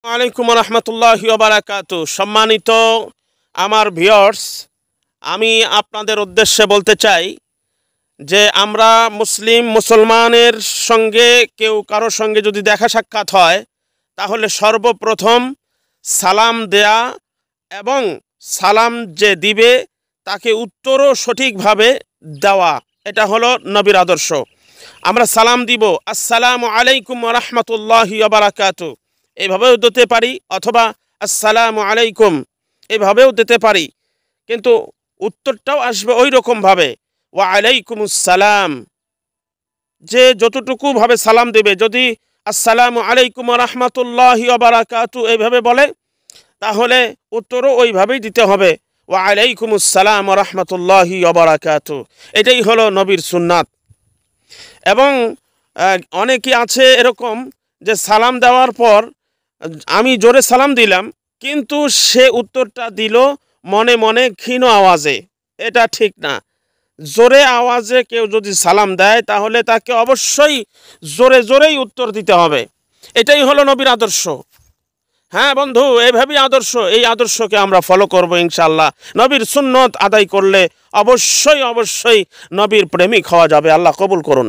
ওয়ালাইকুম রহমতুল্লাহি ওয়া বারাকাতু। সম্মানিত আমার ভিউয়ার্স, আমি আপনাদের উদ্দেশ্যে বলতে চাই যে আমরা মুসলমানের সঙ্গে কারো সঙ্গে যদি দেখা সাক্ষাৎ হয় তাহলে সর্বপ্রথম সালাম দেয়া এবং সালাম যে দিবে তাকে উত্তরও সঠিকভাবে দেওয়া, এটা হলো নবীর আদর্শ। আমরা সালাম দিব আসসালামু আলাইকুম ওয়া রাহমাতুল্লাহি ওয়া বারাকাতু, এভাবেও দিতে পারি, অথবা আসসালামু আলাইকুম এভাবেও দিতে পারি, কিন্তু উত্তরটাও আসবে ওই রকমভাবে ওয়া আলাইকুমুস সালাম। যে যতটুকু ভাবে সালাম দেবে, যদি আসসালামু আলাইকুম ওয়া রাহমাতুল্লাহি ওয়া বারাকাতু এইভাবে বলে তাহলে উত্তরও ওইভাবেই দিতে হবে, ওয়া আলাইকুমুস সালাম ওয়া রাহমাতুল্লাহি ওয়া বারাকাতু। এটাই হলো নবীর সুন্নাত। এবং অনেকে আছে এরকম যে সালাম দেওয়ার পর আমি জোরে সালাম দিলাম কিন্তু সে উত্তরটা দিল মনে মনে ক্ষীণ আওয়াজে, এটা ঠিক না। জোরে আওয়াজে কেউ যদি সালাম দেয় তাহলে তাকে অবশ্যই জোরে জোরেই উত্তর দিতে হবে। এটাই হলো নবীর আদর্শ। হ্যাঁ বন্ধু, এইভাবেই আদর্শ, এই আদর্শকে আমরা ফলো করব ইনশাআল্লাহ। নবীর সুন্নত আদায় করলে অবশ্যই অবশ্যই নবীর প্রেমিক হওয়া যাবে। আল্লাহ কবুল করুন।